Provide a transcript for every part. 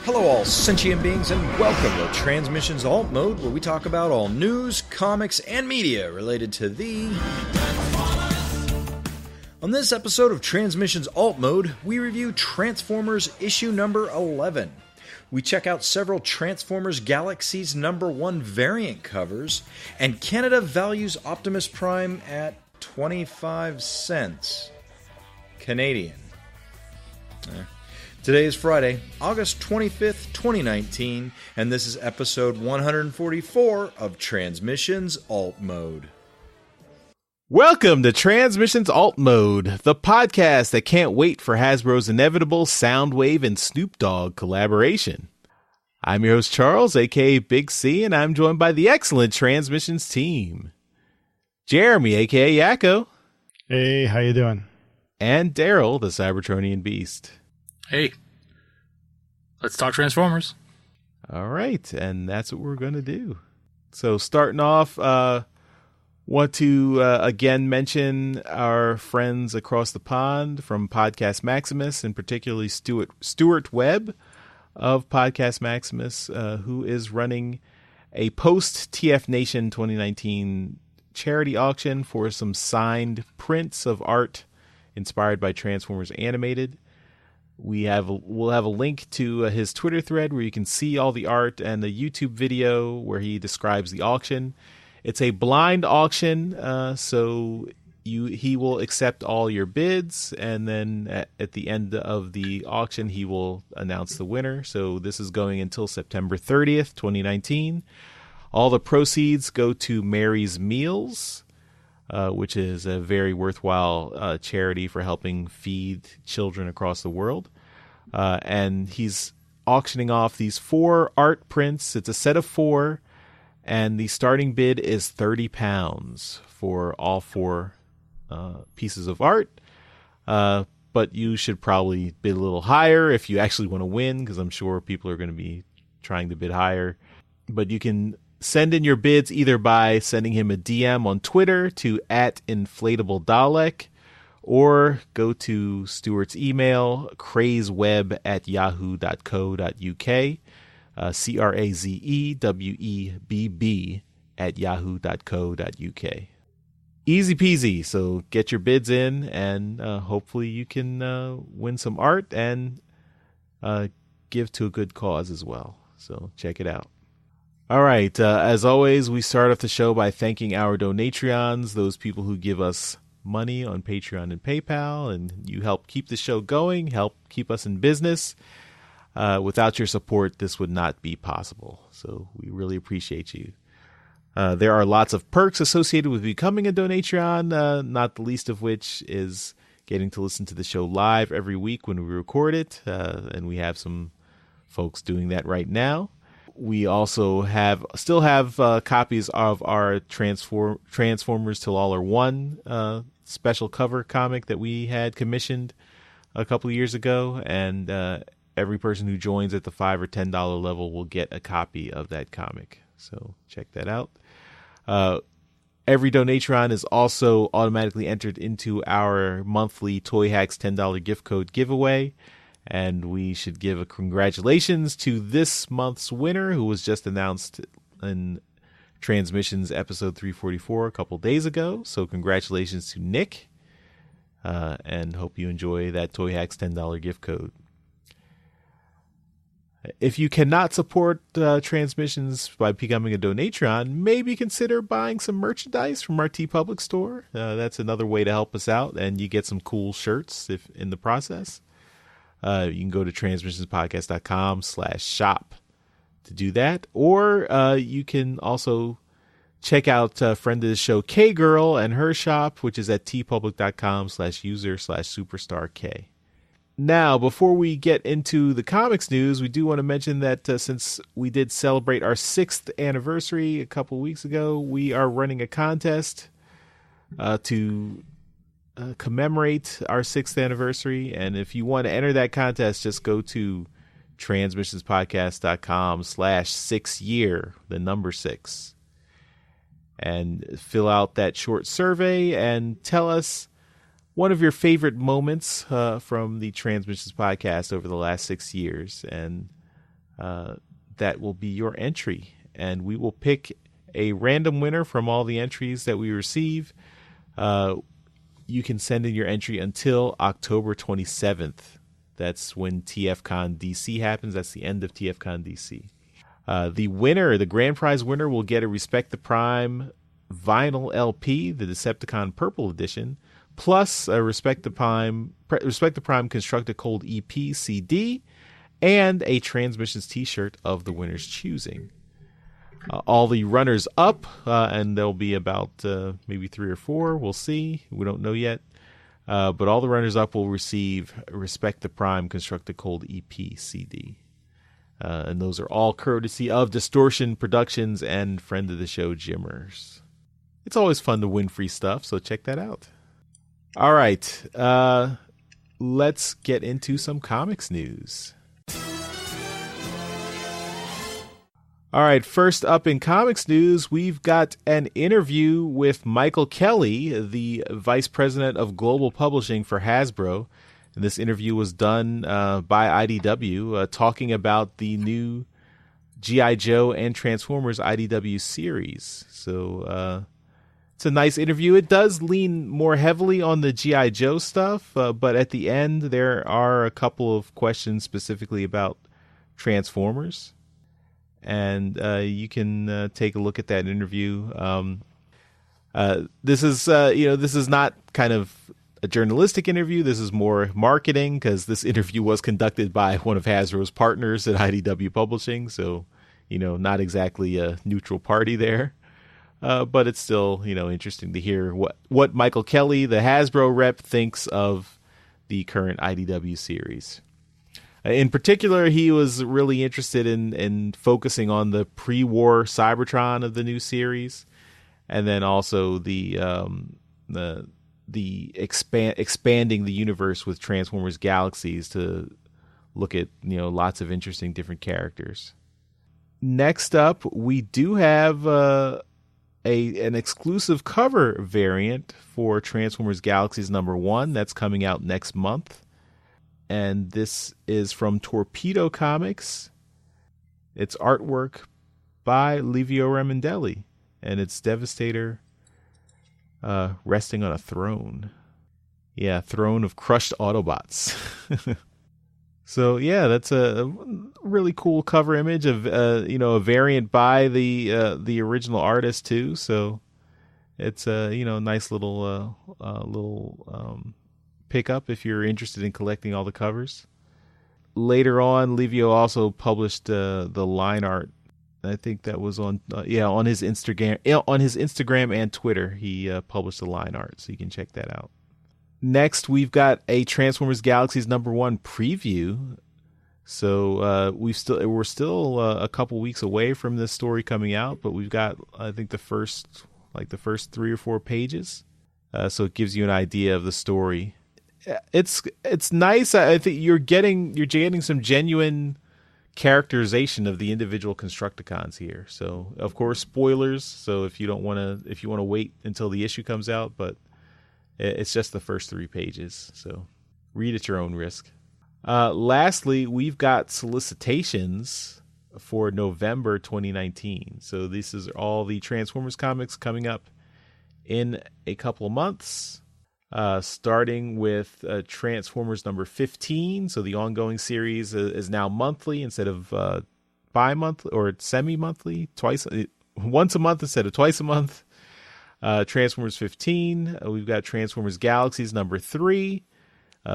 Hello all sentient beings and welcome to Transmissions Alt Mode, where we talk about all news, comics, and media related to the... On this episode of Transmissions Alt Mode, we review Transformers issue number 11. We check out several Transformers Galaxies number 1 variant covers, and Canada values Optimus Prime at 25 cents Canadian. Today is Friday, August 25th, 2019, and this is episode 144 of Transmissions Alt Mode. Welcome to Transmissions Alt Mode, the podcast that can't wait for Hasbro's inevitable Soundwave and Snoop Dogg collaboration. I'm your host Charles, aka Big C, and I'm joined by the excellent Transmissions team. Jeremy, aka Yakko. Hey, how you doing? And Daryl, the Cybertronian Beast. Hey, let's talk Transformers. All right, and that's what we're going to do. So starting off, want to again mention our friends across the pond from Podcast Maximus, and particularly Stuart Webb of Podcast Maximus, who is running a post-TF Nation 2019 charity auction for some signed prints of art inspired by Transformers Animated. We'll have a link to his Twitter thread where you can see all the art, and the YouTube video where he describes the auction. It's a blind auction, so he will accept all your bids, and then at the end of the auction, he will announce the winner. So this is going until September 30th, 2019. All the proceeds go to Mary's Meals, which is a very worthwhile charity for helping feed children across the world. And he's auctioning off these 4 art prints. It's a set of 4, and the starting bid is £30 for all 4 pieces of art. But you should probably bid a little higher if you actually want to win, because I'm sure people are going to be trying to bid higher. But you can send in your bids either by sending him a DM on Twitter to @InflatableDalek, or go to Stuart's email, crazewebb@yahoo.co.uk, crazewebb@yahoo.co.uk. Easy peasy. So get your bids in, and hopefully you can win some art and give to a good cause as well. So check it out. All right. As always, we start off the show by thanking our Donatreons, those people who give us money on Patreon and PayPal, and you help keep the show going, help keep us in business. Without your support, this would not be possible. So we really appreciate you. There are lots of perks associated with becoming a Donatreon, not the least of which is getting to listen to the show live every week when we record it, and we have some folks doing that right now. We also still have copies of our Transformers Till All Are One special cover comic that we had commissioned a couple of years ago, and every person who joins at the $5 or $10 level will get a copy of that comic. So check that out. Every Donatron is also automatically entered into our monthly Toy Hacks $10 gift code giveaway. And we should give a congratulations to this month's winner, who was just announced in Transmissions episode 344 a couple days ago. So congratulations to Nick, and hope you enjoy that Toy Hacks $10 gift code. If you cannot support Transmissions by becoming a Donatron, maybe consider buying some merchandise from our TeePublic store. That's another way to help us out, and you get some cool shirts if in the process. You can go to transmissionspodcast.com/shop to do that. Or you can also check out a friend of the show, K-Girl, and her shop, which is at tpublic.com/user/superstark. Now, before we get into the comics news, we do want to mention that since we did celebrate our 6th anniversary a couple weeks ago, we are running a contest to commemorate our 6th anniversary. And if you want to enter that contest, just go to transmissionspodcast.com/6year, the number 6, and fill out that short survey and tell us one of your favorite moments from the Transmissions podcast over the last 6 years. And that will be your entry. And we will pick a random winner from all the entries that we receive. You can send in your entry until October 27th. That's when TFCon DC happens. That's the end of TFCon DC. The winner, the grand prize winner, will get a Respect the Prime vinyl LP, the Decepticon Purple Edition, plus a Respect the Prime Construct a Cold EP CD, and a Transmissions T-shirt of the winner's choosing. All the runners up, and there'll be about maybe 3 or 4. We'll see. We don't know yet. But all the runners up will receive Respect the Prime Construct a Cold EP CD. And those are all courtesy of Distortion Productions and friend of the show, Jimmers. It's always fun to win free stuff, so check that out. All right. Let's get into some comics news. All right, first up in comics news, we've got an interview with Michael Kelly, the Vice President of Global Publishing for Hasbro. And this interview was done by IDW, talking about the new G.I. Joe and Transformers IDW series. So it's a nice interview. It does lean more heavily on the G.I. Joe stuff, but at the end there are a couple of questions specifically about Transformers. And you can take a look at that interview. This is not kind of a journalistic interview. This is more marketing, because this interview was conducted by one of Hasbro's partners at IDW Publishing. So, not exactly a neutral party there. But it's still, interesting to hear what Michael Kelly, the Hasbro rep, thinks of the current IDW series. In particular, he was really interested in focusing on the pre-war Cybertron of the new series, and then also the expanding the universe with Transformers Galaxies to look at lots of interesting different characters. Next up, we do have an exclusive cover variant for Transformers Galaxies #1 that's coming out next month. And this is from Torpedo Comics. It's artwork by Livio Ramondelli, and it's Devastator resting on a throne. Yeah, throne of crushed Autobots. So yeah, that's a really cool cover image of a variant by the original artist too. So it's a nice little pick up if you're interested in collecting all the covers. Later on, Livio also published the line art. I think that was on his Instagram and Twitter. He published the line art, so you can check that out. Next, we've got a Transformers Galaxies #1 preview. So we're still a couple weeks away from this story coming out, but we've got, I think, the first 3 or 4 pages. So it gives you an idea of the story. It's nice. I think you're getting some genuine characterization of the individual Constructicons here. So of course, spoilers. So if you want to wait until the issue comes out, but it's just the first 3 pages. So read at your own risk. Lastly, we've got solicitations for November 2019. So this is all the Transformers comics coming up in a couple of months. Starting with Transformers number 15. So the ongoing series is now monthly instead of bi-monthly or semi-monthly, once a month instead of twice a month. Transformers 15. We've got Transformers Galaxies number 3.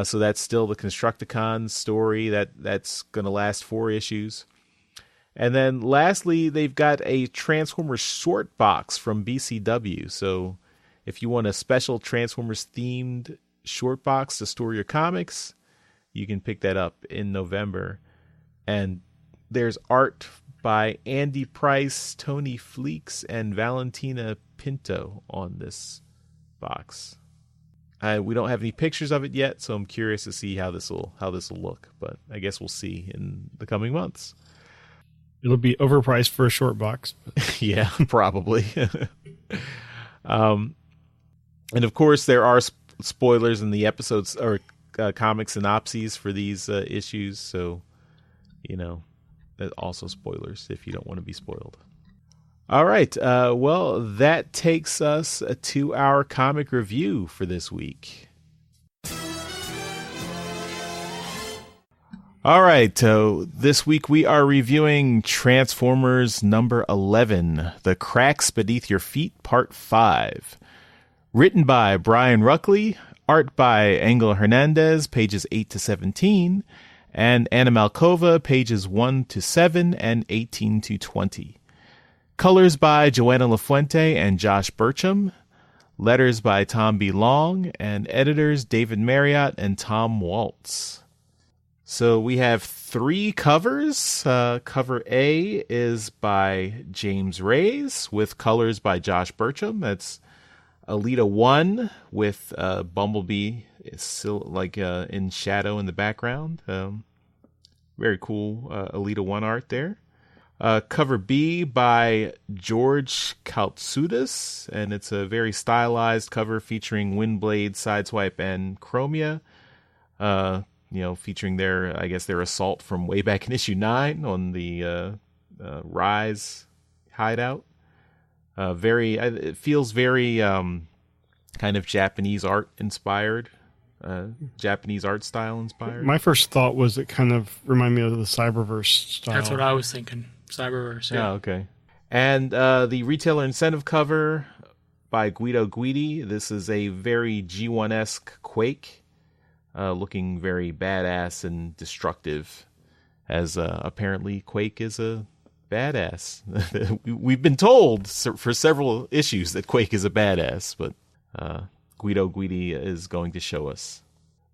So that's still the Constructicon story that's going to last 4 issues. And then lastly, they've got a Transformers short box from BCW. So if you want a special Transformers themed short box to store your comics, you can pick that up in November. And there's art by Andy Price, Tony Fleeks, and Valentina Pinto on this box. We don't have any pictures of it yet, so I'm curious to see how this will look. But I guess we'll see in the coming months. It'll be overpriced for a short box. Yeah, probably. And of course, there are spoilers in the episodes or comic synopses for these issues. So, Also spoilers if you don't want to be spoiled. All right. Well, that takes us to our comic review for this week. All right. This week we are reviewing Transformers number 11, The Cracks Beneath Your Feet, Part 5. Written by Brian Ruckley, art by Angel Hernandez, pages 8 to 17, and Anna Malkova, pages 1 to 7 and 18 to 20. Colors by Joanna LaFuente and Josh Burcham. Letters by Tom B. Long, and editors David Marriott and Tom Waltz. So we have 3 covers. Cover A is by James Reyes with colors by Josh Burcham. That's Alita 1 with Bumblebee still in shadow in the background. Very cool Alita 1 art there. Cover B by George Kaltsoudas, and it's a very stylized cover featuring Windblade, Sideswipe, and Chromia. Featuring their assault from way back in issue 9 on the Rise hideout. It feels very kind of Japanese art inspired, Japanese art style inspired. My first thought was it kind of reminded me of the Cyberverse style. That's what I was thinking. Cyberverse. Yeah. Okay. And the retailer incentive cover by Guido Guidi. This is a very G1-esque Quake, looking very badass and destructive, as apparently Quake is a badass. We've been told for several issues that Quake is a badass, but Guido Guidi is going to show us.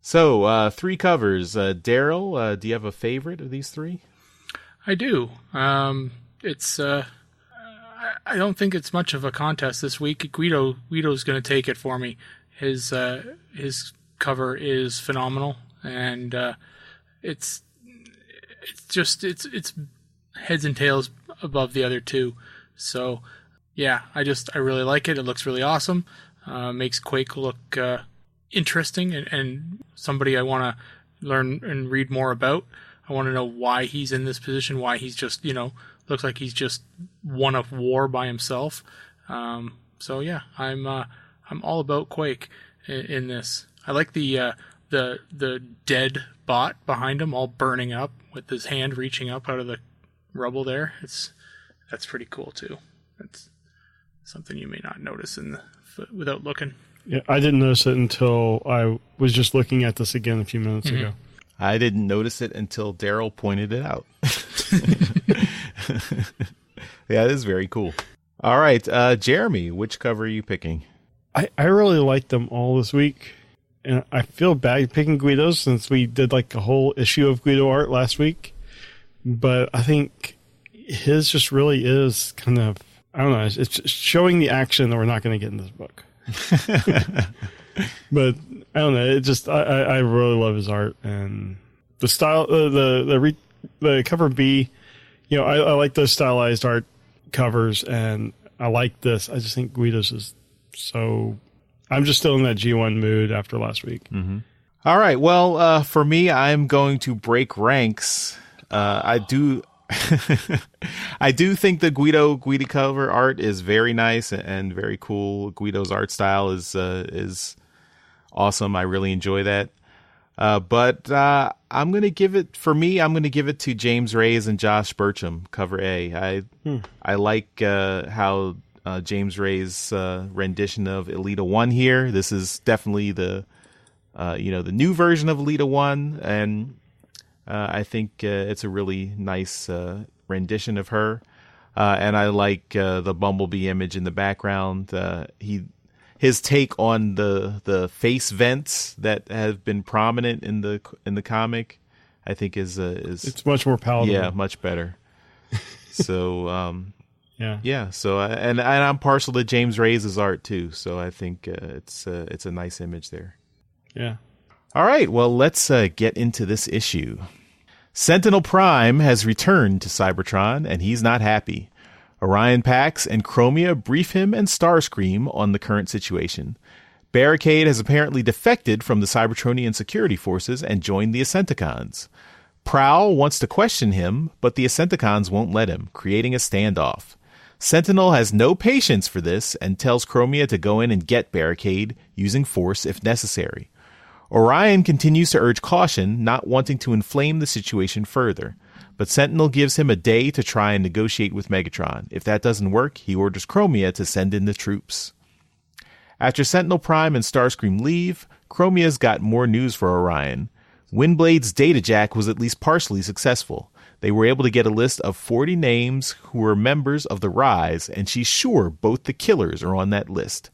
So, 3 covers. Daryl, do you have a favorite of these 3? I do. It's I don't think it's much of a contest this week. Guido's going to take it for me. His cover is phenomenal, and it's heads and tails above the other 2. So yeah, I really like it. It looks really awesome. Makes Quake look interesting and somebody I want to learn and read more about. I want to know why he's in this position, why he's just, looks like he's just won a war by himself. So yeah, I'm all about Quake in this. I like the dead bot behind him, all burning up with his hand reaching up out of the rubble there. That's pretty cool too. That's something you may not notice without looking. Yeah, I didn't notice it until I was just looking at this again a few minutes ago. I didn't notice it until Daryl pointed it out. Yeah, it is very cool. All right, Jeremy, which cover are you picking? I really like them all this week. And I feel bad picking Guido's since we did like a whole issue of Guido art last week. But I think his just really is kind of, I don't know, it's showing the action that we're not going to get in this book. But I don't know, it just, I really love his art and the style, the cover B, I like those stylized art covers and I like this. I just think Guido's is so, I'm just still in that G1 mood after last week. Mm-hmm. All right. Well, for me, I'm going to break ranks. I do think the Guidi cover art is very nice and very cool. Guido's art style is awesome. I really enjoy that. But I'm going to give it to James Reyes and Josh Burcham, cover A. I like how James Reyes' rendition of Alita 1 here. This is definitely the new version of Alita 1, and I think it's a really nice rendition of her. And I like the Bumblebee image in the background. His take on the face vents that have been prominent in the comic, I think is it's much more palatable. Yeah, much better. So yeah. So and I'm partial to James Reyes' art too. So I think it's a nice image there. Yeah. All right. Well, let's get into this issue. Sentinel Prime has returned to Cybertron, and he's not happy. Orion Pax and Chromia brief him and Starscream on the current situation. Barricade has apparently defected from the Cybertronian security forces and joined the Ascenticons. Prowl wants to question him, but the Ascenticons won't let him, creating a standoff. Sentinel has no patience for this and tells Chromia to go in and get Barricade, using force if necessary. Orion continues to urge caution, not wanting to inflame the situation further, but Sentinel gives him a day to try and negotiate with Megatron. If that doesn't work, he orders Chromia to send in the troops. After Sentinel Prime and Starscream leave, Chromia's got more news for Orion. Windblade's data jack was at least partially successful. They were able to get a list of 40 names who were members of the Rise, and she's sure both the killers are on that list.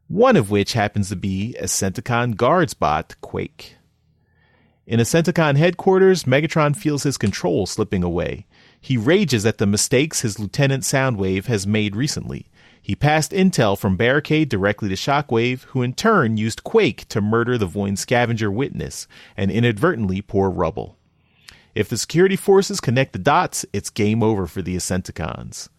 One of which happens to be Ascenticon guards bot Quake. In Ascenticon headquarters, Megatron feels his control slipping away. He rages at the mistakes his Lieutenant Soundwave has made recently. He passed intel from Barricade directly to Shockwave, who in turn used Quake to murder the Void Scavenger witness and inadvertently pour rubble. If the security forces connect the dots, it's game over for the Ascenticons.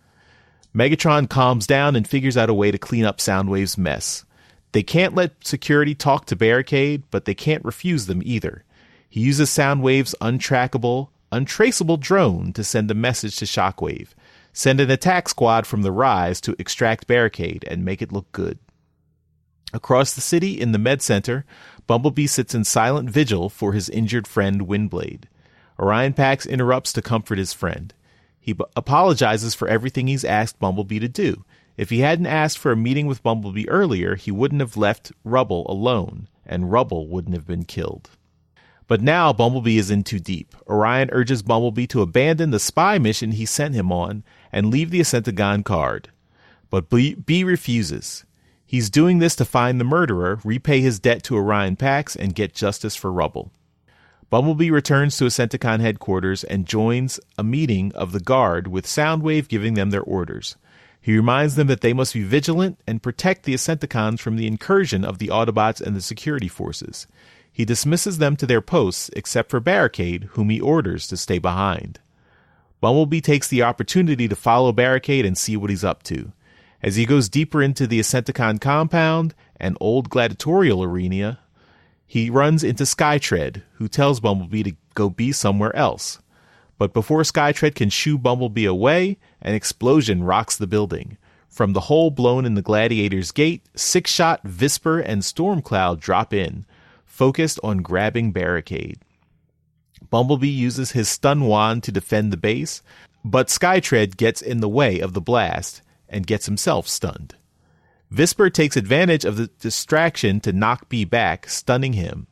Megatron calms down and figures out a way to clean up Soundwave's mess. They can't let security talk to Barricade, but they can't refuse them either. He uses Soundwave's untrackable, untraceable drone to send a message to Shockwave. Send an attack squad from the Rise to extract Barricade and make it look good. Across the city in the Med Center, Bumblebee sits in silent vigil for his injured friend Windblade. Orion Pax interrupts to comfort his friend. He apologizes for everything he's asked Bumblebee to do. If he hadn't asked for a meeting with Bumblebee earlier, he wouldn't have left Rubble alone, and Rubble wouldn't have been killed. But now Bumblebee is in too deep. Orion urges Bumblebee to abandon the spy mission he sent him on and leave the Ascentagon card. But B refuses. He's doing this to find the murderer, repay his debt to Orion Pax, and get justice for Rubble. Bumblebee returns to Ascenticon headquarters and joins a meeting of the Guard with Soundwave giving them their orders. He reminds them that they must be vigilant and protect the Ascenticons from the incursion of the Autobots and the security forces. He dismisses them to their posts, except for Barricade, whom he orders to stay behind. Bumblebee takes the opportunity to follow Barricade and see what he's up to. As he goes deeper into the Ascenticon compound and old gladiatorial arena, he runs into Skytread, who tells Bumblebee to go be somewhere else. But before Skytread can shoo Bumblebee away, an explosion rocks the building. From the hole blown in the Gladiator's gate, Six-Shot, Visper, and Stormcloud drop in, focused on grabbing Barricade. Bumblebee uses his stun wand to defend the base, but Skytread gets in the way of the blast and gets himself stunned. Visper takes advantage of the distraction to knock B back, stunning him.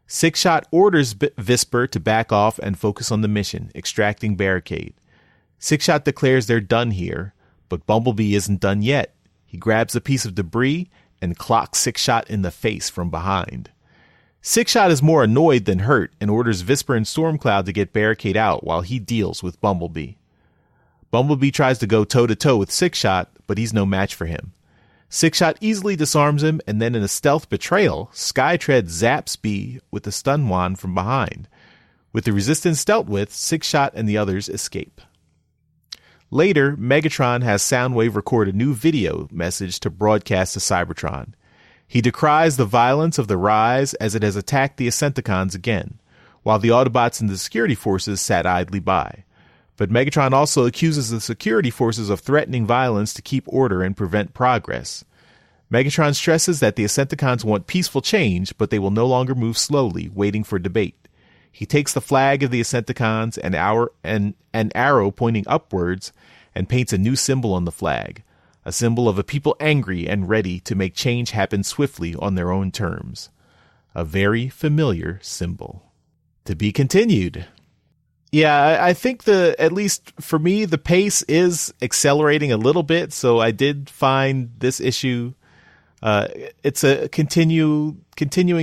Six-Shot orders Visper to back off and focus on the mission, extracting Barricade. Six-Shot declares they're done here, but Bumblebee isn't done yet. He grabs a piece of debris and clocks Six-Shot in the face from behind. Six-Shot is more annoyed than hurt and orders Visper and Stormcloud to get Barricade out while he deals with Bumblebee. Bumblebee tries to go toe-to-toe with Six-Shot, but he's no match for him. Six-Shot easily disarms him, and then in a stealth betrayal, Skytread zaps B with the stun wand from behind. With the resistance dealt with, Six-Shot and the others escape. Later, Megatron has Soundwave record a new video message to broadcast to Cybertron. He decries the violence of the Rise as it has attacked the Ascenticons again, while the Autobots and the security forces sat idly by. But Megatron also accuses the security forces of threatening violence to keep order and prevent progress. Megatron stresses that the Ascenticons want peaceful change, but they will no longer move slowly, waiting for debate. He takes the flag of the Ascenticons and an arrow pointing upwards and paints a new symbol on the flag. A symbol of a people angry and ready to make change happen swiftly on their own terms. A very familiar symbol. To be continued. Yeah, I think at least for me, the pace is accelerating a little bit, so I did find this issue, it's a continuing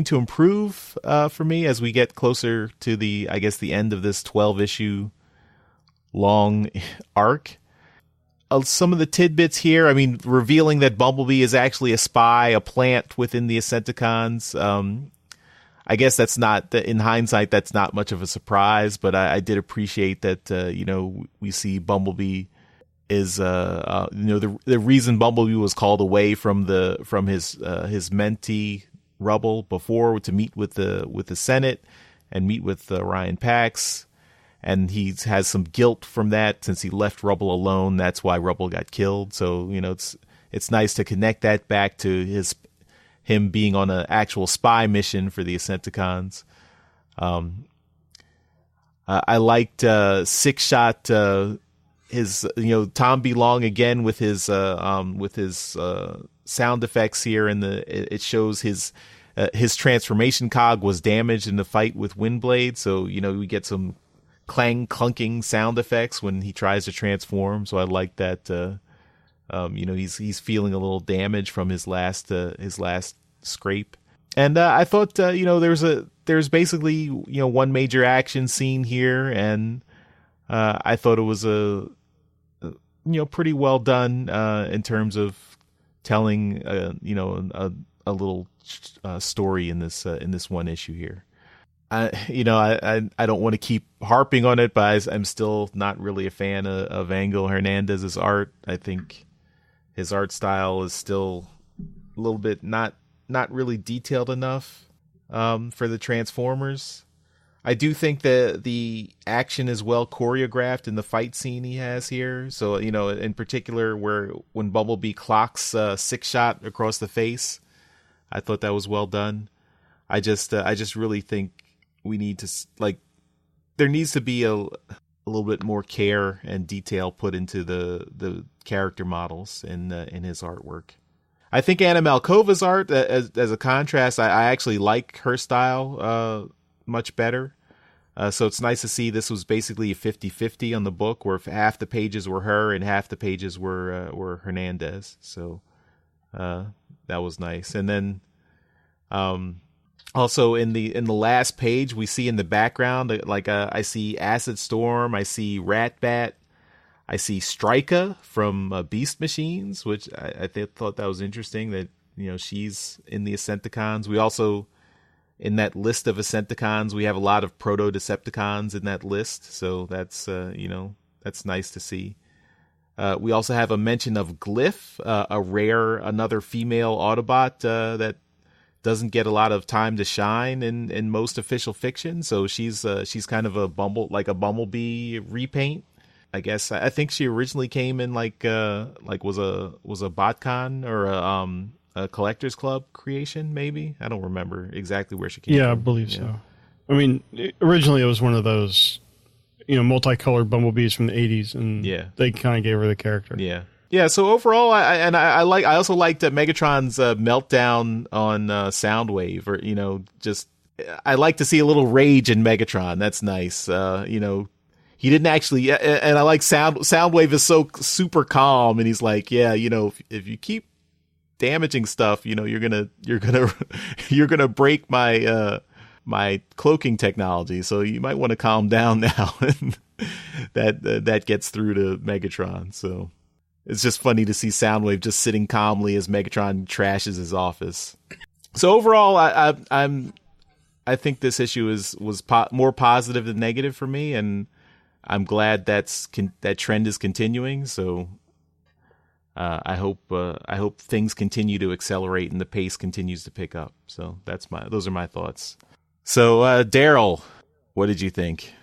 to improve for me as we get closer to the end of this 12-issue long arc. Some of the tidbits here, revealing that Bumblebee is actually a spy, a plant within the Ascenticons. I guess that's not, in hindsight, that's not much of a surprise, but I did appreciate that, we see Bumblebee is, the reason Bumblebee was called away from his mentee Rubble before to meet with the Senate and meet with Ryan Pax. And he has some guilt from that since he left Rubble alone. That's why Rubble got killed. So, it's nice to connect that back to him being on an actual spy mission for the Ascenticons. I liked Six Shot, his Tom Belong again with his sound effects here, and it shows his transformation cog was damaged in the fight with Windblade. So we get some clunking sound effects when he tries to transform. So I like that. He's feeling a little damage from his last scrape. And I thought there's basically one major action scene here, and I thought it was a pretty well done in terms of telling a little story in this one issue here. I don't want to keep harping on it, but I'm still not really a fan of Angel Hernandez's art. I think his art style is still a little bit not really detailed enough for the Transformers. I do think that the action is well choreographed in the fight scene he has here. So, in particular when Bumblebee clocks Six Shot across the face, I thought that was well done. I just really think we need to, there needs to be a little bit more care and detail put into the character models in his artwork. I think Anna Malkova's art, as a contrast, I actually like her style much better. So it's nice to see this was basically a 50-50 on the book, where half the pages were her and half the pages were Hernandez. So that was nice. And then also in the last page, we see in the background, I see Acid Storm, I see Ratbat, I see Strika from Beast Machines, which I thought that was interesting that, she's in the Ascenticons. We also, in that list of Ascenticons, we have a lot of Proto-Decepticons in that list. So that's, that's nice to see. We also have a mention of Glyph, another female Autobot that doesn't get a lot of time to shine in most official fiction. So she's kind of a Bumblebee repaint. I guess I think she originally came in was a BotCon or a Collectors Club creation, maybe. I don't remember exactly where she came from. Yeah, I believe so. I mean, originally it was one of those, multicolored Bumblebees from the 80s, and they kind of gave her the character. Yeah. Yeah, so overall, I also liked Megatron's meltdown on Soundwave, or I like to see a little rage in Megatron. That's nice. He didn't actually, and I like Soundwave is so super calm, and he's like, if you keep damaging stuff, you're gonna break my my cloaking technology. So you might want to calm down now. And that gets through to Megatron. So it's just funny to see Soundwave just sitting calmly as Megatron trashes his office. So overall, I think this issue was more positive than negative for me, and I'm glad that trend is continuing. So I hope things continue to accelerate and the pace continues to pick up. So those are my thoughts. So Daryl, what did you think?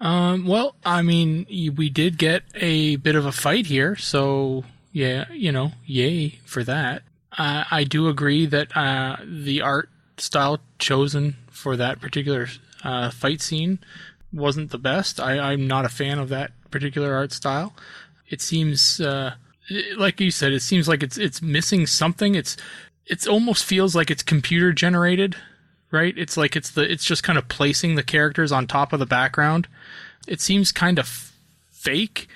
Well, I mean, we did get a bit of a fight here, so yeah, yay for that. I do agree that the art style chosen for that particular fight scene wasn't the best. I'm not a fan of that particular art style. It seems, like you said, it seems like it's missing something. It almost feels like it's computer generated, right? It's like it's just kind of placing the characters on top of the background. It seems kind of fake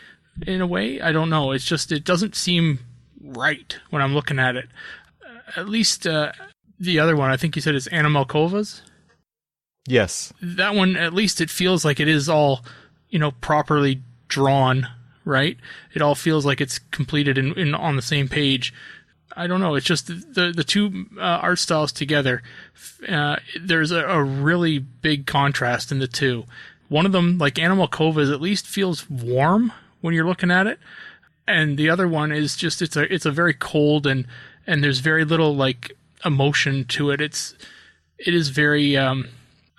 in a way. I don't know. It doesn't seem right when I'm looking at it. At least the other one, I think you said, is Anna Malkova's. Yes. That one, at least it feels like it is all, properly drawn, right? It all feels like it's completed in on the same page. I don't know. It's just the two art styles together. There's a really big contrast in the two. One of them, like Anna Malkova's, at least feels warm when you're looking at it, and the other one is just it's a very cold and there's very little like emotion to it. It is very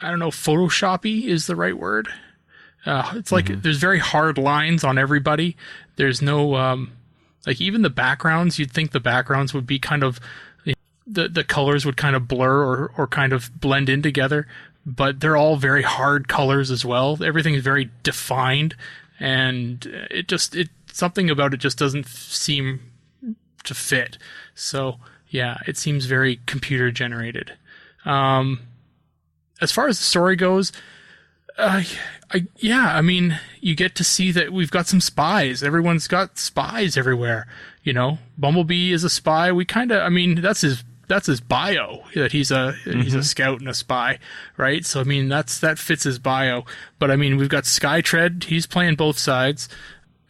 I don't know, Photoshoppy is the right word. It's like there's very hard lines on everybody. There's no like even the backgrounds. You'd think the backgrounds would be kind of the colors would kind of blur or kind of blend in together, but they're all very hard colors as well. Everything is very defined, and it something about it just doesn't seem to fit. So yeah, it seems very computer generated. As far as the story goes, I mean, you get to see that we've got some spies. Everyone's got spies everywhere. You know, Bumblebee is a spy. That's his bio, that he's a scout and a spy, right? So I mean, that fits his bio. But I mean, we've got Skytread. He's playing both sides,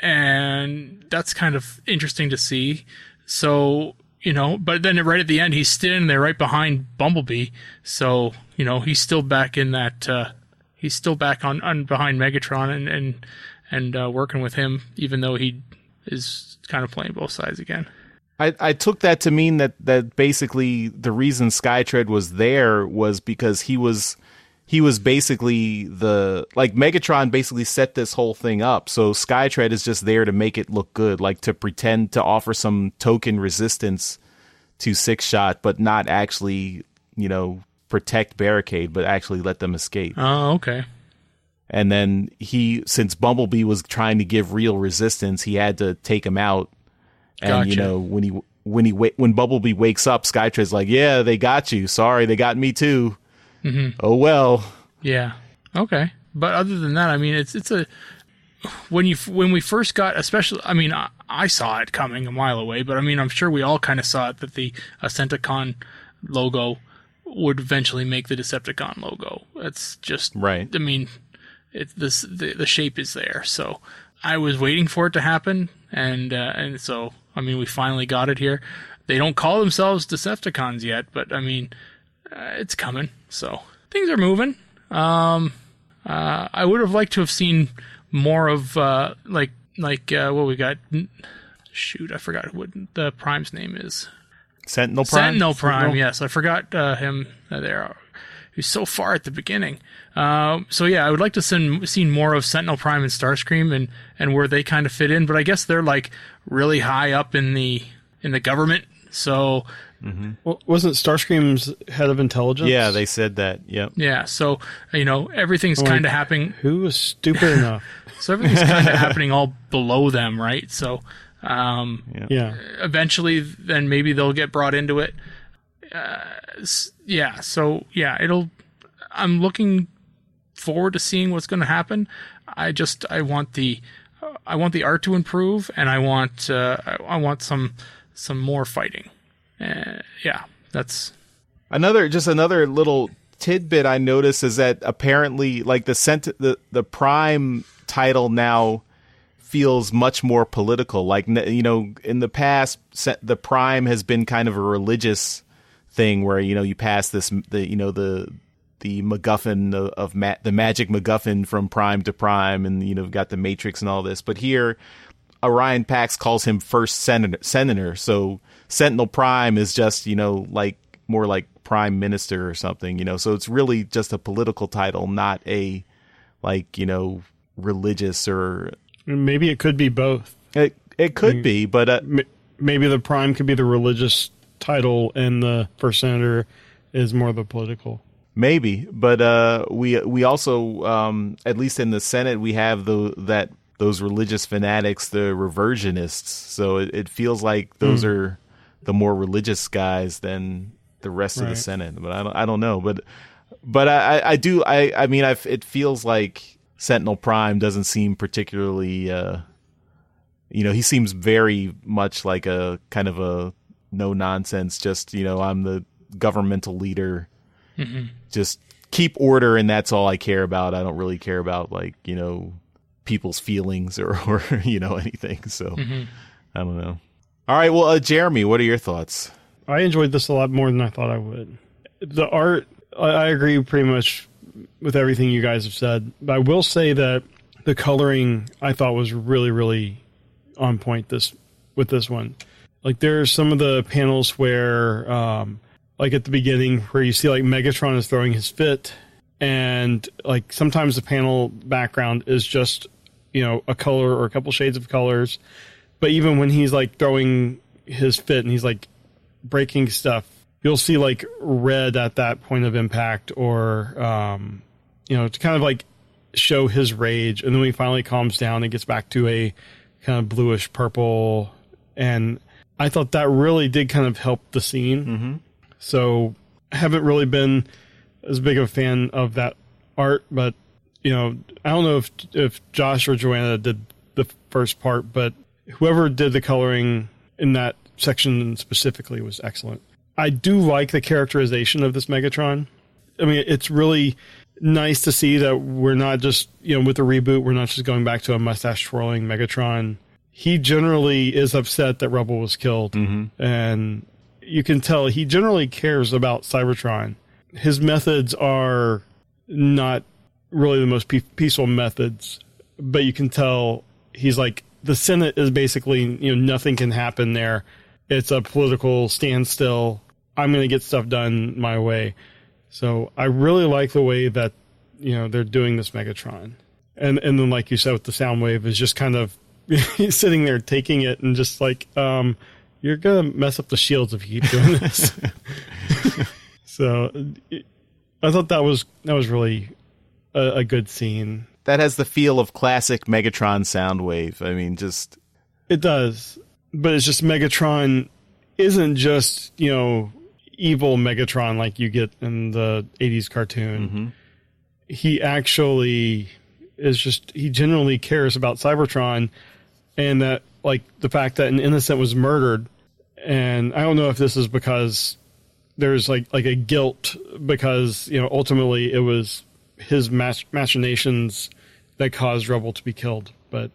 and that's kind of interesting to see. So, you know, but then right at the end, he's standing there right behind Bumblebee. So, you know, he's still back in that. He's still back on behind Megatron and working with him, even though he is kind of playing both sides again. I took that to mean that basically the reason Skytread was there was because he was basically Megatron basically set this whole thing up. So Skytread is just there to make it look good, like to pretend to offer some token resistance to Six Shot, but not actually, you know, protect Barricade, but actually let them escape. Oh, okay. And then since Bumblebee was trying to give real resistance, he had to take him out. And gotcha. You know, when Bumblebee wakes up, Skytread's like, "Yeah, they got you. Sorry, they got me too. Mm-hmm. Oh well." Yeah. Okay. But other than that, I mean, it's a when we first got, especially, I mean, I saw it coming a mile away, but I mean, I'm sure we all kind of saw it, that the Decepticon logo would eventually make the Decepticon logo. That's just right. I mean, the shape is there, so I was waiting for it to happen, and so I mean, we finally got it here. They don't call themselves Decepticons yet, but I mean, it's coming. So things are moving. I would have liked to have seen more of like what we got. Shoot, I forgot what the Prime's name is. Sentinel Prime. Sentinel Prime. Yes, I forgot him there. He's so far at the beginning. So yeah, I would like to see more of Sentinel Prime and Starscream and where they kind of fit in. But I guess they're like really high up in the government. So well, wasn't Starscream's head of intelligence? Yeah, they said that. Yep. Yeah. So you know, everything's kind of happening. Who was stupid enough? So everything's kind of happening all below them, right? So yeah. Eventually, then maybe they'll get brought into it. Yeah. So yeah, I'm looking forward to seeing what's going to happen. I want the art to improve, and I want some more fighting. Yeah, that's another little tidbit I noticed is that apparently, like the Prime title now feels much more political. Like, you know, in the past, the Prime has been kind of a religious thing where, you know, you pass the MacGuffin of the magic MacGuffin from Prime to Prime, and you know, got the Matrix and all this. But here, Orion Pax calls him First Senator. So Sentinel Prime is just, you know, like more like Prime Minister or something. You know, so it's really just a political title, not a like, you know, religious or. Maybe it could be both. It could be, but maybe the Prime could be the religious title, and the First Senator is more the political. Maybe, but we also at least in the Senate we have those religious fanatics, the reversionists. So it feels like those are the more religious guys than the rest of the Senate. But I don't know. But I do. I mean, it feels like Sentinel Prime doesn't seem particularly. You know, he seems very much like a kind of a no nonsense. Just, you know, I'm the governmental leader. Mm-hmm. Just keep order, and that's all I care about. I don't really care about, like, you know, people's feelings or you know, anything. So I don't know. All right, well, Jeremy, what are your thoughts? I enjoyed this a lot more than I thought I would. The art, I agree pretty much with everything you guys have said, but I will say that the coloring I thought was really, really on point with this one. Like, there's some of the panels where like at the beginning where you see like Megatron is throwing his fit, and like sometimes the panel background is just, a color or a couple shades of colors. But even when he's like throwing his fit and he's like breaking stuff, you'll see like red at that point of impact, or to kind of like show his rage. And then when he finally calms down, it gets back to a kind of bluish purple. And I thought that really did kind of help the scene. Mm-hmm. So I haven't really been as big of a fan of that art, but I don't know if Josh or Joanna did the first part, but whoever did the coloring in that section specifically was excellent. I do like the characterization of this Megatron. I mean, it's really nice to see that we're not just, with the reboot, we're not just going back to a mustache twirling Megatron. He generally is upset that Rubble was killed. Mm-hmm. And you can tell he generally cares about Cybertron. His methods are not really the most peaceful methods, but you can tell he's like, the Senate is basically, nothing can happen there. It's a political standstill. I'm going to get stuff done my way. So I really like the way that, they're doing this Megatron. And then, like you said, with the Soundwave is just kind of sitting there taking it and just like, you're going to mess up the shields if you keep doing this. So I thought that was really a good scene. That has the feel of classic Megatron Soundwave. I mean, just... It does. But it's just Megatron isn't just, evil Megatron like you get in the 80s cartoon. Mm-hmm. He actually is just... He genuinely cares about Cybertron, and that, like, the fact that an innocent was murdered. And I don't know if this is because there's, like a guilt because, ultimately it was his machinations that caused Rubble to be killed. But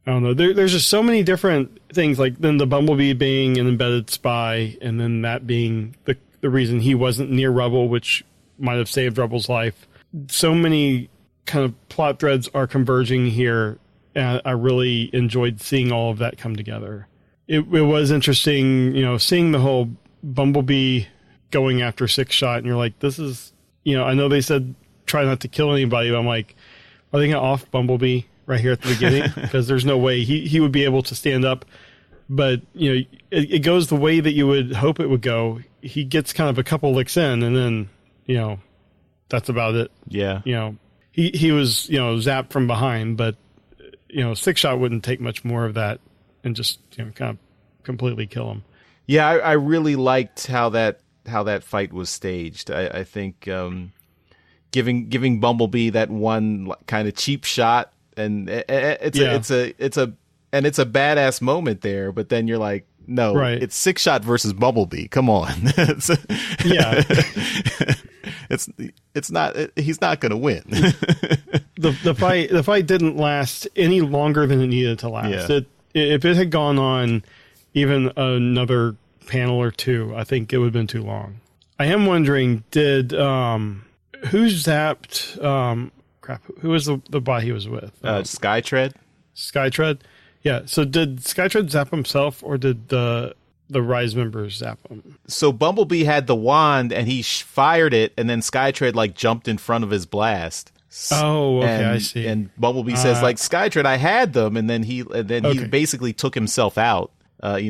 I don't know. There's just so many different things, like then the Bumblebee being an embedded spy, and then that being the reason he wasn't near Rubble, which might have saved Rubble's life. So many kind of plot threads are converging here, and I really enjoyed seeing all of that come together. It was interesting, seeing the whole Bumblebee going after Six Shot, and you're like, this is, I know they said try not to kill anybody, but I'm like, are they going to off Bumblebee right here at the beginning? Because there's no way he would be able to stand up. But, it goes the way that you would hope it would go. He gets kind of a couple licks in, and then, that's about it. Yeah. He was, zapped from behind, but, Six Shot wouldn't take much more of that and just, kind of completely kill him. Yeah, I really liked how that fight was staged. I think giving Bumblebee that one kind of cheap shot, and it's a badass moment there. But then you're like, no, right. It's Six Shot versus Bumblebee. Come on, yeah, it's not. He's not going to win. The fight didn't last any longer than it needed to last. Yeah. If it had gone on even another panel or two, I think it would have been too long. I am wondering, did who zapped who was the bot he was with? Skytread. Skytread? Yeah. So did Skytread zap himself, or did the Rise members zap him? So Bumblebee had the wand and he fired it, and then Skytread like jumped in front of his blast. Oh, okay, I see. And Bumblebee says like, Skytread, I had them, and then he basically took himself out. Very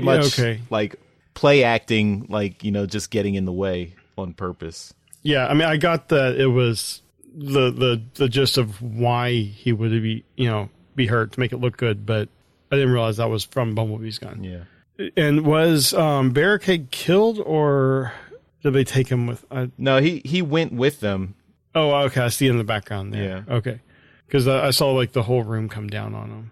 much like play acting, like, just getting in the way on purpose. Yeah, I mean, I got that it was the gist of why he would be hurt to make it look good, but I didn't realize that was from Bumblebee's gun. Yeah. And was Barricade killed, or did they take him with? No, he went with them. Oh, okay. I see in the background there. Yeah. Okay. Because I saw like the whole room come down on him.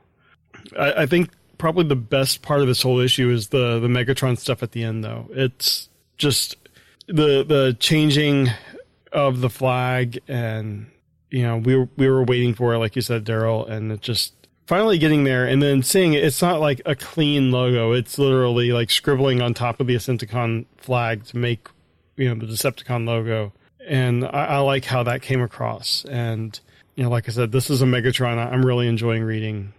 I think probably the best part of this whole issue is the Megatron stuff at the end, though. It's just the changing of the flag, and we were waiting for it, like you said, Daryl, and it just finally getting there, and then seeing it. It's not like a clean logo. It's literally like scribbling on top of the Decepticon flag to make the Decepticon logo, and I like how that came across. And like I said, this is a Megatron I'm really enjoying reading.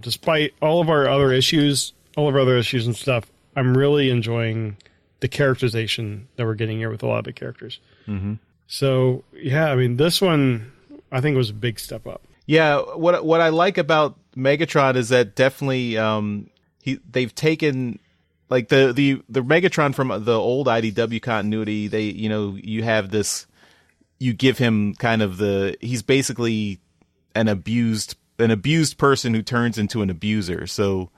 Despite all of our other issues and stuff, I'm really enjoying the characterization that we're getting here with a lot of the characters. Mm-hmm. So yeah, I mean, this one I think was a big step up. Yeah, what I like about Megatron is that definitely they've taken like the Megatron from the old IDW continuity. They you have this, you give him kind of he's basically an abused person who turns into an abuser. So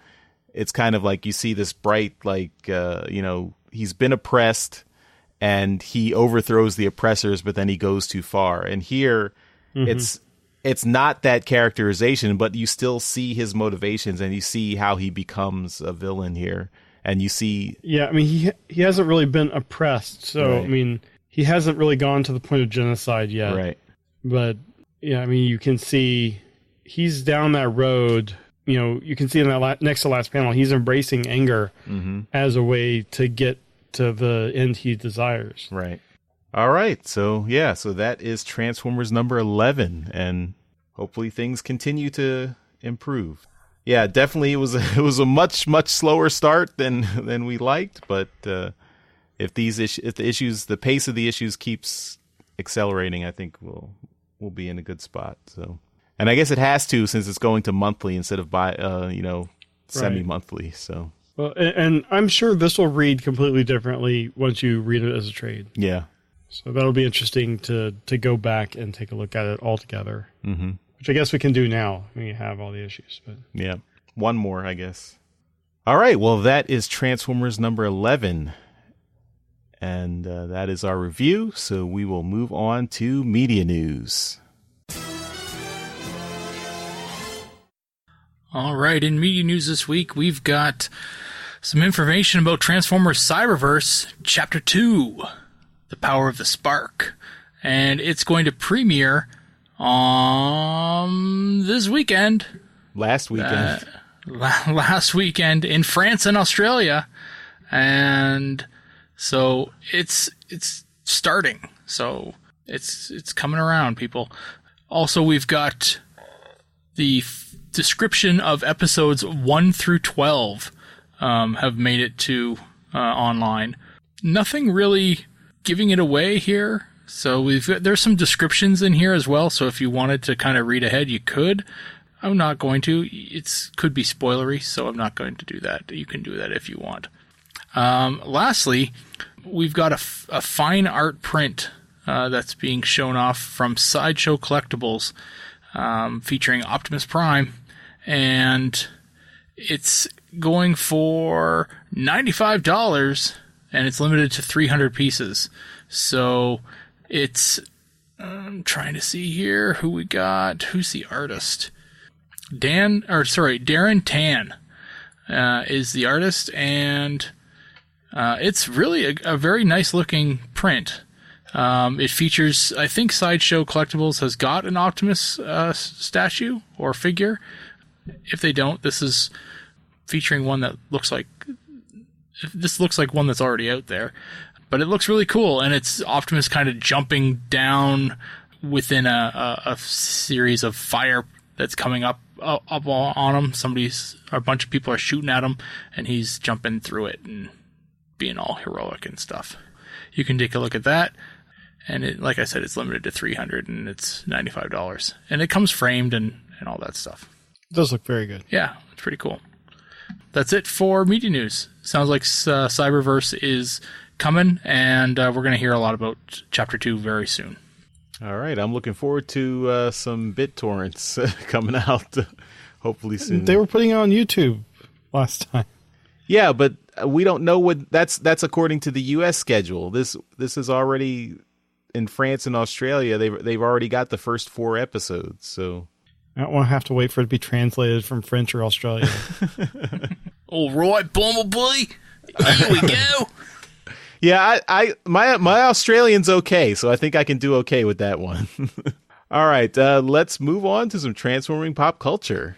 it's kind of like you see this bright, like he's been oppressed and he overthrows the oppressors, but then he goes too far. And here it's not that characterization, but you still see his motivations and you see how he becomes a villain here. And you see... Yeah, I mean, he hasn't really been oppressed. So, right. I mean, he hasn't really gone to the point of genocide yet. Right. But, yeah, I mean, you can see he's down that road. You can see in that next to last panel, he's embracing anger as a way to get to the end he desires. Right. All right. So, yeah. So that is Transformers number 11. And hopefully things continue to improve. Yeah, definitely it was a much slower start than we liked, but if the pace of the issues keeps accelerating, I think we'll be in a good spot. So, and I guess it has to, since it's going to monthly instead of semi-monthly. So, well, and I'm sure this will read completely differently once you read it as a trade. Yeah. So that'll be interesting to go back and take a look at it all together. Mm-hmm. Which I guess we can do now when you have all the issues. But yeah, one more, I guess. All right, well, that is Transformers number 11. And that is our review, so we will move on to media news. All right, in media news this week, we've got some information about Transformers Cyberverse Chapter 2, The Power of the Spark. And it's going to premiere this weekend. Last weekend. Last weekend in France and Australia. And so it's starting. So it's coming around, people. Also, we've got the description of episodes 1 through 12 have made it to online. Nothing really giving it away here. So there's some descriptions in here as well. So if you wanted to kind of read ahead, you could. I'm not going to. It could be spoilery, so I'm not going to do that. You can do that if you want. Lastly, we've got a fine art print that's being shown off from Sideshow Collectibles, featuring Optimus Prime, and it's going for $95, and it's limited to 300 pieces. So I'm trying to see here who we got. Who's the artist? Darren Tan is the artist, and it's really a very nice looking print. It features, I think Sideshow Collectibles has got an Optimus statue or figure. If they don't, this is featuring one that looks like one that's already out there. But it looks really cool, and it's Optimus kind of jumping down within a series of fire that's coming up on him. A bunch of people are shooting at him, and he's jumping through it and being all heroic and stuff. You can take a look at that, and like I said, it's limited to 300, and it's $95, and it comes framed and all that stuff. It does look very good. Yeah, it's pretty cool. That's it for media news. Sounds like Cyberverse is coming, and we're going to hear a lot about Chapter 2 very soon. All right, I'm looking forward to some BitTorrents coming out hopefully soon. They were putting it on YouTube last time. Yeah, but we don't know what that's according to the U.S. schedule. This is already in France and Australia. They've already got the first 4 episodes, so I don't want to have to wait for it to be translated from French or Australian. All right, Bumblebee, here we go. Yeah, my Australian's okay, so I think I can do okay with that one. All right, let's move on to some transforming pop culture.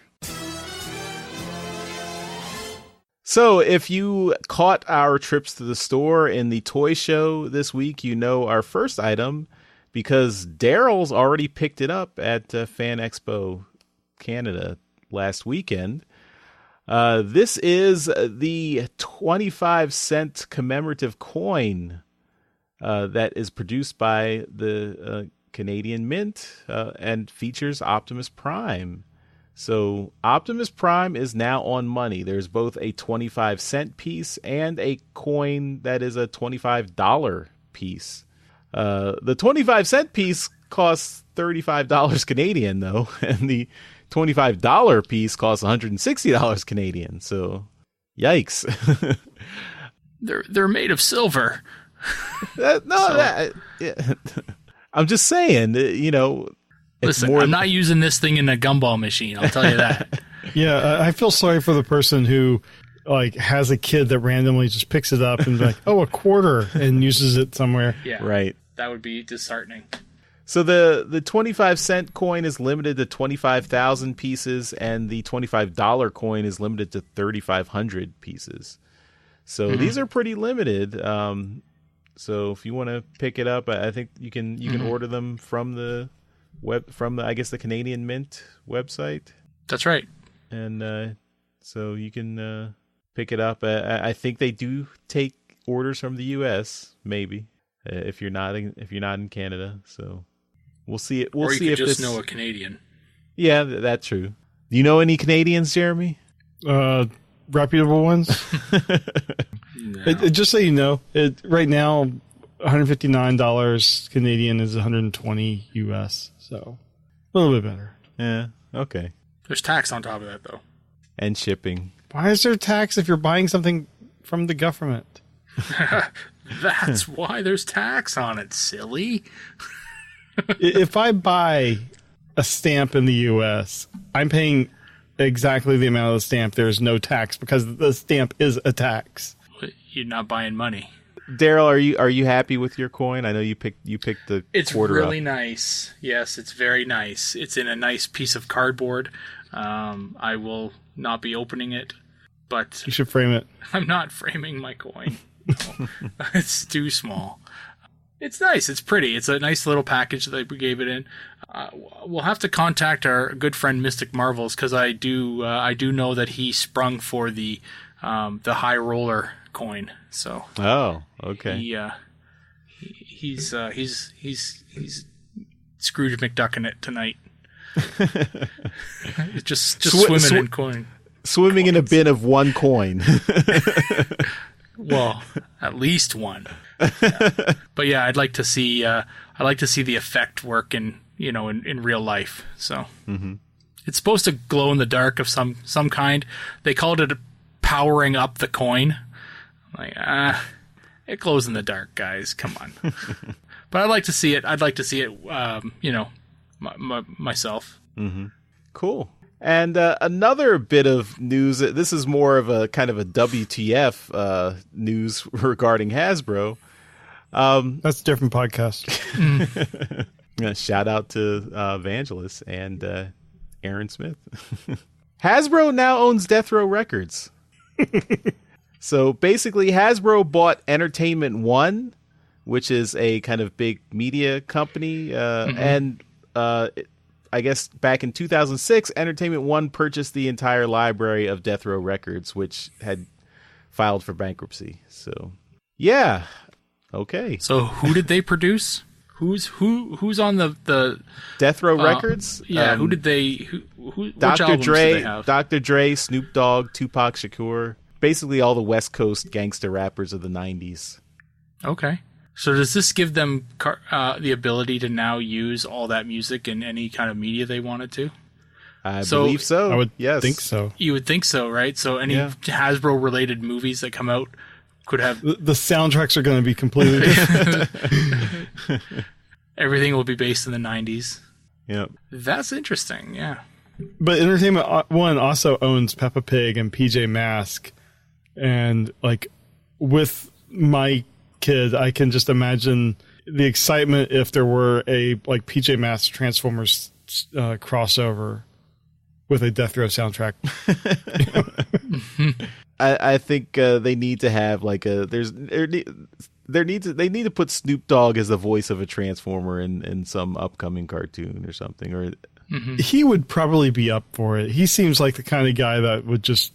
So if you caught our trips to the store in the toy show this week, you know our first item, because Daryl's already picked it up at Fan Expo Canada last weekend. This is the 25-cent commemorative coin that is produced by the Canadian Mint and features Optimus Prime. So Optimus Prime is now on money. There's both a 25-cent piece and a coin that is a $25 piece. The 25-cent piece costs $35 Canadian, though, and the $25 piece costs $160 Canadian. So, yikes! They're made of silver. I'm just saying, you know. Listen, I'm not using this thing in a gumball machine. I'll tell you that. Yeah, I feel sorry for the person who like has a kid that randomly just picks it up and be like, oh, a quarter, and uses it somewhere. Yeah, right. That would be disheartening. So the 25-cent coin is limited to 25,000 pieces, and the $25 coin is limited to 3,500 pieces. So these are pretty limited. So if you want to pick it up, I think you can order them from the I guess the Canadian Mint website. That's right. And so you can pick it up. I think they do take orders from the U.S. maybe if you're not in Canada. So we'll see it. We'll or you see could if just this. know a Canadian. Yeah, that's true. Do you know any Canadians, Jeremy? Reputable ones. No. Just so you know, right now, $159 Canadian is $120 US. So a little bit better. Yeah. Okay. There's tax on top of that, though. And shipping. Why is there tax if you're buying something from the government? That's why there's tax on it, silly. If I buy a stamp in the U.S., I'm paying exactly the amount of the stamp. There's no tax because the stamp is a tax. You're not buying money. Daryl, are you happy with your coin? I know you picked the It's quarter really up. nice. Yes, it's very nice. It's in a nice piece of cardboard. I will not be opening it, but You should frame it. I'm not framing my coin. No. It's too small. It's nice. It's pretty. It's a nice little package that we gave it in. We'll have to contact our good friend Mystic Marvels because I do know that he sprung for the high roller coin. So okay. He's Scrooge McDucking it tonight. just swimming in coin. Swimming in a bin of one coin. Well, at least one. But yeah, I'd like to see the effect work in real life. So it's supposed to glow in the dark of some kind. They called it powering up the coin. Like, it glows in the dark, guys. Come on. But I'd like to see it. I'd like to see it. Myself. Mm-hmm. Cool. And another bit of news. This is more of a kind of a WTF news regarding Hasbro. That's a different podcast. Shout out to Vangelis and Aaron Smith. Hasbro now owns Death Row Records. So basically, Hasbro bought Entertainment One, which is a kind of big media company, and I guess back in 2006, Entertainment One purchased the entire library of Death Row Records, which had filed for bankruptcy. So, yeah, okay. So who did they produce? Who's on the Death Row Records? Yeah, who did they? Who? Dr. Dre, did they have? Dr. Dre, Snoop Dogg, Tupac Shakur, basically all the West Coast gangster rappers of the 90s. Okay. So does this give them the ability to now use all that music in any kind of media they wanted to? I believe so. I would yes. think so. You would think so, right? So any Hasbro-related movies that come out could have... The soundtracks are going to be completely different. Everything will be based in the 90s. Yep. That's interesting, yeah. But Entertainment One also owns Peppa Pig and PJ Masks. And, like, with my kid, I can just imagine the excitement if there were a, like, PJ Masks Transformers crossover with a Death Row soundtrack. I think they need to have, like, they need to put Snoop Dogg as the voice of a Transformer in some upcoming cartoon or something. Or he would probably be up for it. He seems like the kind of guy that would just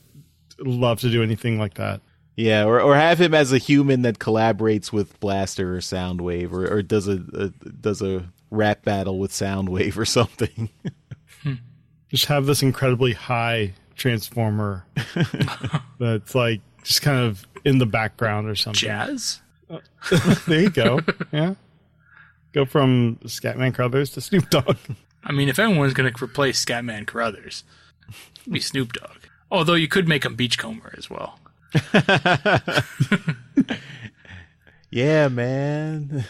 love to do anything like that. Yeah, or have him as a human that collaborates with Blaster or Soundwave, or does a rap battle with Soundwave or something. Just have this incredibly high Transformer that's like just kind of in the background or something. Jazz? There you go. Yeah. Go from Scatman Crothers to Snoop Dogg. I mean, if anyone's going to replace Scatman Crothers, it'd be Snoop Dogg. Although you could make him Beachcomber as well. Yeah, man.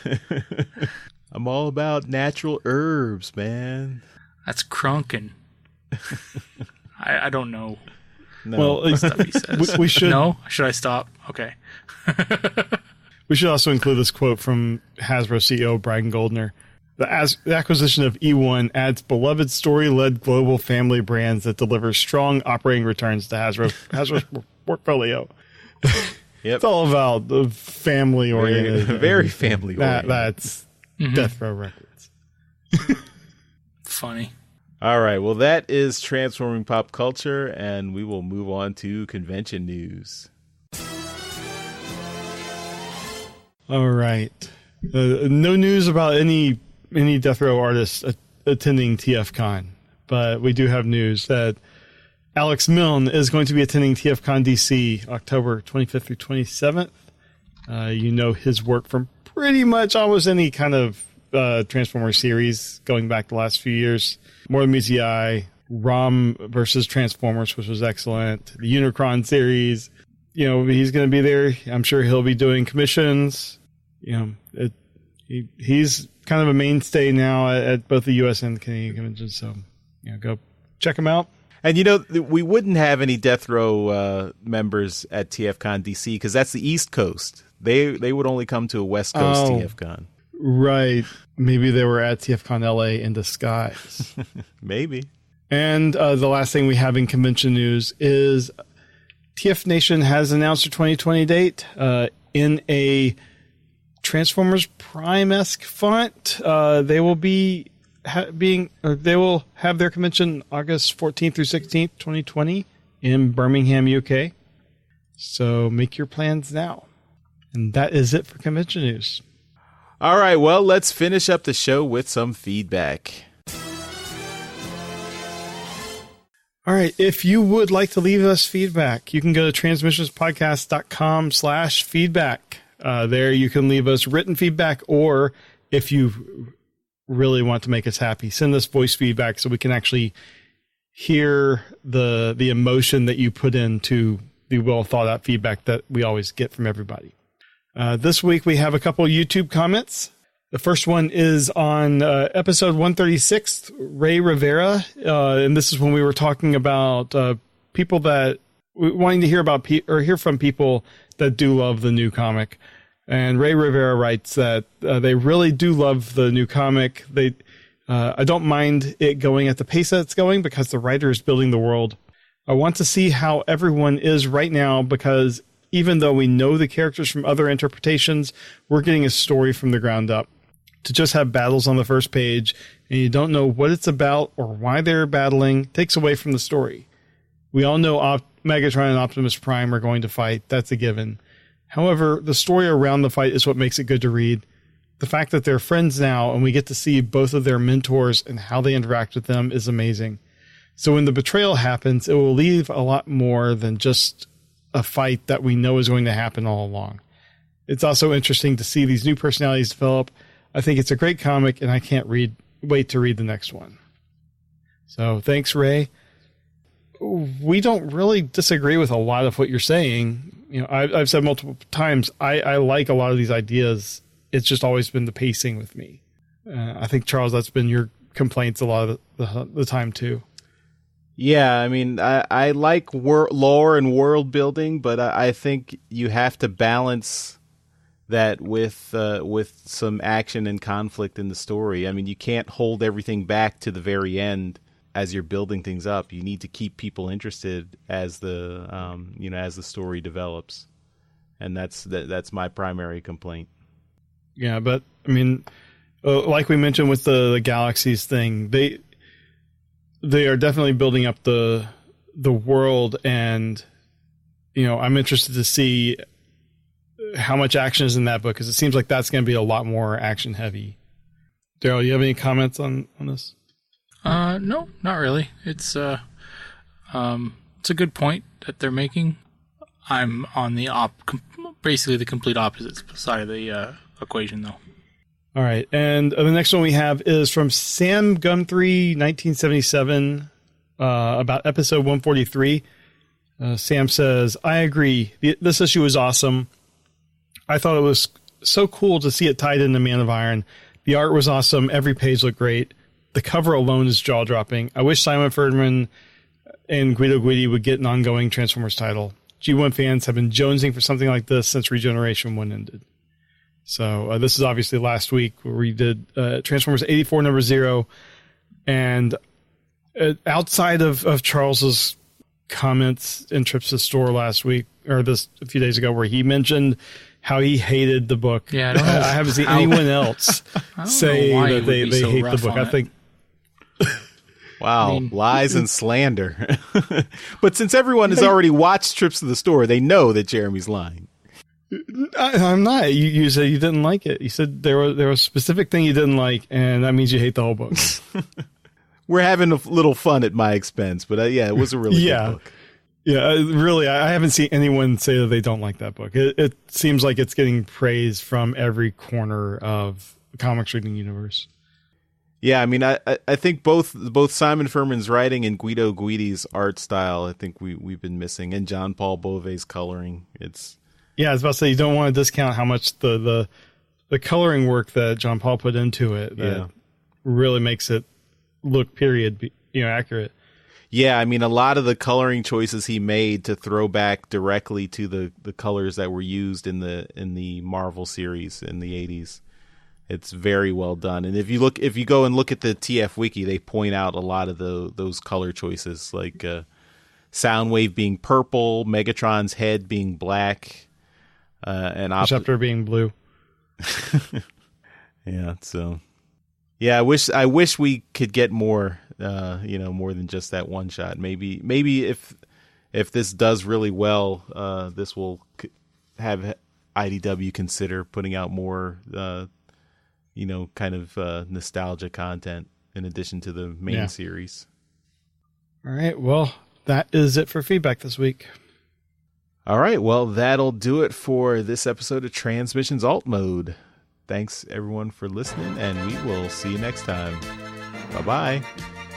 I'm all about natural herbs, man. That's crunkin'. I don't know. No. Well, Stuff he says. we should. No? Should I stop? Okay. We should also include this quote from Hasbro CEO Brian Goldner. The acquisition of E1 adds beloved story-led global family brands that deliver strong operating returns to Hasbro's portfolio. Yep. It's all about the family-oriented. Very family-oriented. That's Death Row Records. Funny. All right, well, that is Transforming Pop Culture, and we will move on to convention news. All right. No news about any Death Row artists attending TFCon, but we do have news that Alex Milne is going to be attending TFCon DC October 25th through 27th. You know his work from pretty much almost any kind of Transformers series going back the last few years. More Than Meets the Eye, ROM versus Transformers, which was excellent. The Unicron series. You know, he's going to be there. I'm sure he'll be doing commissions. You know, he's kind of a mainstay now at both the U.S. and the Canadian conventions. So, you know, go check him out. And, you know, we wouldn't have any Death Row members at TFCon DC because that's the East Coast. They would only come to a West Coast TFCon. Right. Maybe they were at TFCon LA in disguise. Maybe. And the last thing we have in convention news is TF Nation has announced their 2020 date in a Transformers Prime-esque font. They will be they will have their convention August 14th through 16th, 2020 in Birmingham, UK. So make your plans now. And that is it for convention news. All right, well, let's finish up the show with some feedback. All right, if you would like to leave us feedback, you can go to transmissionspodcast.com/feedback. There you can leave us written feedback, or if you really want to make us happy, send us voice feedback so we can actually hear the emotion that you put into the well thought out feedback that we always get from everybody. This week we have a couple of YouTube comments. The first one is on episode 136, Ray Rivera, and this is when we were talking about people that wanting to hear about or hear from people that do love the new comic. And Ray Rivera writes that they really do love the new comic. I don't mind it going at the pace that it's going because the writer is building the world. I want to see how everyone is right now because even though we know the characters from other interpretations, we're getting a story from the ground up. To just have battles on the first page and you don't know what it's about or why they're battling takes away from the story. We all know Megatron and Optimus Prime are going to fight. That's a given. However, the story around the fight is what makes it good to read. The fact that they're friends now and we get to see both of their mentors and how they interact with them is amazing. So when the betrayal happens, it will leave a lot more than just a fight that we know is going to happen all along. It's also interesting to see these new personalities develop. I think it's a great comic, and I can't wait to read the next one. So thanks, Ray. We don't really disagree with a lot of what you're saying. You know, I've said multiple times, I like a lot of these ideas. It's just always been the pacing with me. I think, Charles, that's been your complaints a lot of the time, too. Yeah, I mean, I like lore and world building, but I think you have to balance that with some action and conflict in the story. I mean, you can't hold everything back to the very end as you're building things up. You need to keep people interested as the as the story develops, and that's my primary complaint. Yeah, but I mean, like we mentioned with the Galaxies thing, they are definitely building up the world and I'm interested to see how much action is in that book, because it seems like that's going to be a lot more action heavy. Daryl, you have any comments on this? No, not really. It's a good point that they're making. I'm on the basically the complete opposite side of the equation, though. All right, and the next one we have is from Sam Gumtree, 1977, about episode 143. Sam says, I agree. This issue was awesome. I thought it was so cool to see it tied into Man of Iron. The art was awesome. Every page looked great. The cover alone is jaw-dropping. I wish Simon Ferdman and Guido Guidi would get an ongoing Transformers title. G1 fans have been jonesing for something like this since Regeneration 1 ended. So this is obviously last week where we did Transformers 84 number 0. And outside of Charles's comments in trips to the store last week, or a few days ago, where he mentioned how he hated the book. Yeah, I don't know. I haven't seen anyone else say that they hate the book. I think. Wow, lies and slander. But since everyone has already watched Trips to the Store, they know that Jeremy's lying. I'm not. You said you didn't like it. You said there was a specific thing you didn't like, and that means you hate the whole book. We're having a little fun at my expense, but yeah, it was a really good book. Yeah, really, I haven't seen anyone say that they don't like that book. It seems like it's getting praise from every corner of the comics reading universe. Yeah, I mean, I think both Simon Furman's writing and Guido Guidi's art style, I think we've been missing, and John Paul Bove's coloring. I was about to say, you don't want to discount how much the coloring work that John Paul put into it that really makes it look accurate. Yeah, I mean, a lot of the coloring choices he made to throw back directly to the colors that were used in the Marvel series in the 80s. It's very well done. And if you go and look at the TF Wiki, they point out a lot of those color choices, like Soundwave being purple, Megatron's head being black, and Scepter being blue. Yeah, so yeah, I wish we could get more, more than just that one shot. Maybe if this does really well, this will have IDW consider putting out more, kind of nostalgia content in addition to the main series. All right, well, that is it for feedback this week. All right, well, that'll do it for this episode of Transmissions Alt Mode. Thanks, everyone, for listening, and we will see you next time. Bye-bye.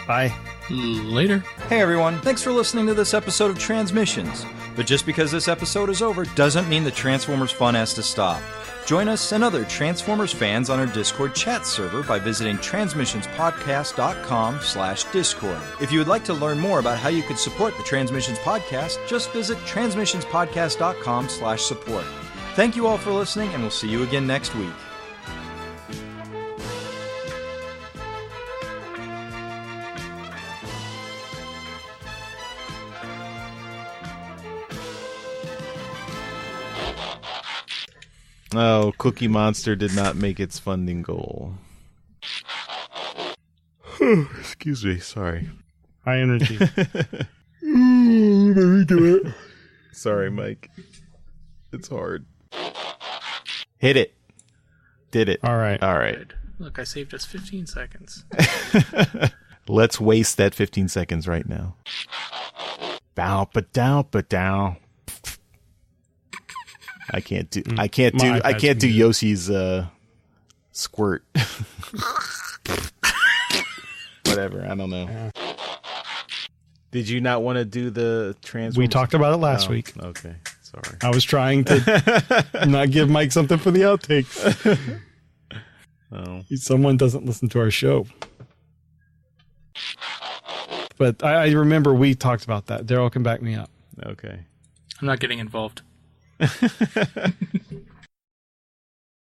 Bye. Later. Hey, everyone. Thanks for listening to this episode of Transmissions. But just because this episode is over doesn't mean the Transformers fun has to stop. Join us and other Transformers fans on our Discord chat server by visiting transmissionspodcast.com/Discord. If you would like to learn more about how you could support the Transmissions Podcast, just visit transmissionspodcast.com/support. Thank you all for listening, and we'll see you again next week. Oh, Cookie Monster did not make its funding goal. Excuse me, sorry. High energy. Let me do it. Sorry, Mike. It's hard. Hit it. Did it. All right. Look, I saved us 15 seconds. Let's waste that 15 seconds right now. Bow, but down. I can't do Yoshi's squirt. Whatever, I don't know. Did you not want to do the Transformers? We talked about it last week. Okay, sorry. I was trying to not give Mike something for the outtakes. Someone doesn't listen to our show. But I remember we talked about that. Daryl can back me up. Okay. I'm not getting involved.